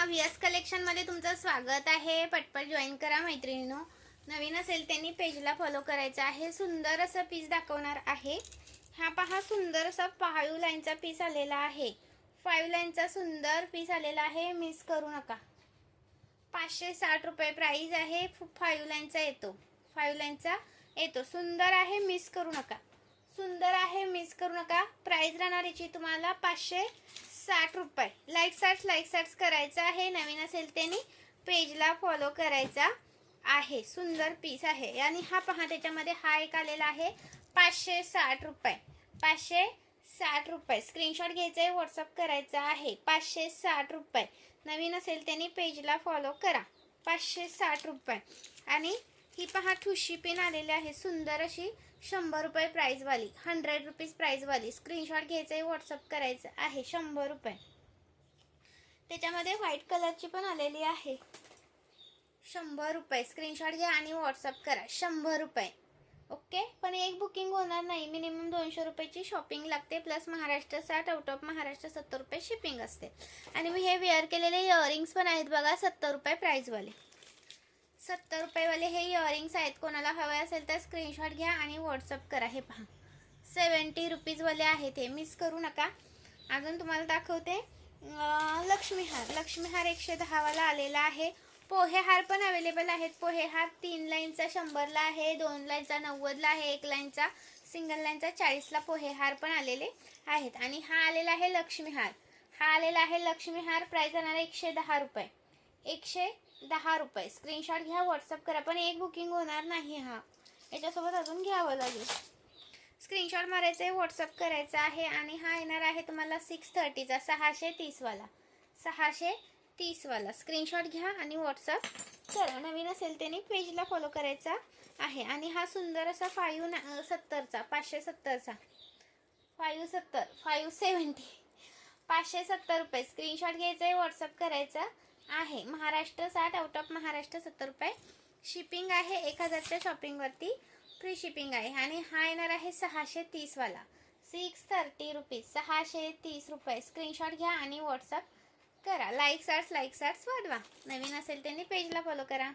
VS collection मध्ये तुमचं स्वागत आहे। पटपट जॉईन करा मैत्रिणींनो। नवीन असेल त्यांनी पेजला फॉलो करायचं आहे। सुंदर असं पीस दाखवणार आहे। हा पहा, सुंदर असा 5 लाईनचा पीस आलेला आहे। 5 लाईनचा सुंदर पीस आलेला आहे, मिस करू नका। 560 रुपये प्राइस आहे। 5 लाईनचा येतो, 5 लाईनचा येतो। सुंदर आहे, मिस करू नका। सुंदर आहे, मिस करू नका। प्राइस राहणार याची तुम्हाला 560 रुपये। लाईक सर्च करायचं आहे। नवीन असेल त्यांनी पेजला फॉलो करायचा आहे। सुंदर पीस आहे आणि हा पहा, त्याच्यामध्ये हा एक आलेला आहे 560 रुपये। 560 रुपये स्क्रीनशॉट घ्यायचा आहे, व्हॉट्सअप करायचा आहे। 560 रुपये। नवीन असेल त्यांनी पेजला फॉलो करा। 560 रुपये। आणि ही पहा, ठुशी पिन आलेली आहे सुंदर अशी 100 रुपये प्राइस वाली, 100 रुपीज प्राइस वाली। स्क्रीनशॉट घ्यायचा आहे, व्हॉट्सअप करायचं आहे। 100 रुपये। त्याच्यामध्ये व्हाईट कलरची पण आलेली आहे 100 रुपये। स्क्रीनशॉट घ्या आणि व्हॉट्सअप करा। 100 रुपये। ओके, पण एक बुकिंग होणार नाही, मिनिमम 200 रुपयाची शॉपिंग लागते, plus Maharashtra 60, out of Maharashtra 70 रुपये शिपिंग असते। आणि मी हे वेअर केलेले इयरिंग्स पण आहेत बघा, 70 रुपये प्राइस वाले। 70 रुपये वाले हे इयरिंग्स आहेत। कोणाला हवे असेल तर स्क्रीनशॉट घ्या आणि व्हॉट्सअप करा। हे पहा, 70 रुपीज वाले आहेत, हे मिस करू नका। अजून तुम्हाला दाखवते लक्ष्मीहार। लक्ष्मीहार 110 वाला आलेला आहे। पोहे हार पण अवेलेबल आहेत। पोहे हार 3 लाईनचा 100 ला आहे, 2 लाईनचा 90 ला आहे, 1 लाईनचा सिंगल लाईनचा 40 ला पोहे हार पण आलेले आहेत। आणि हा आलेला आहे लक्ष्मीहार। हा आलेला आहे लक्ष्मीहार। प्राइस जाणार 110 रुपये। 110 रुपये। स्क्रीनशॉट घ्या, व्हॉट्सअप करा। पण एक बुकिंग होणार नाही, हा याच्यासोबत अजून घ्यावं लागेल। स्क्रीनशॉट मारायचा आहे, व्हॉट्सअप करायचा आहे। आणि हा येणार आहे तुम्हाला 630 चा, 630 वाला, 630 वाला। स्क्रीनशॉट घ्या आणि व्हॉट्सअप करा। नवीन असेल त्यांनी पेजला फॉलो करायचा आहे। आणि हा सुंदर असा 570 चा, 570 चा, 570 570 रुपये। स्क्रीनशॉट घ्यायचा आहे, व्हॉट्सअप करायचा आहे। महाराष्ट्र 60, आउट ऑफ महाराष्ट्र 70 रुपये शिपिंग आहे। 1000च्या शॉपिंग वरती फ्री शिपिंग आहे। आणि हा येणार आहे 630 वाला, 630 रुपीज, 630 रुपये। स्क्रीनशॉट घ्या आणि व्हॉट्सअप करा। लाईक सर्च वाढवा। नवीन असेल त्यांनी पेजला फॉलो करा।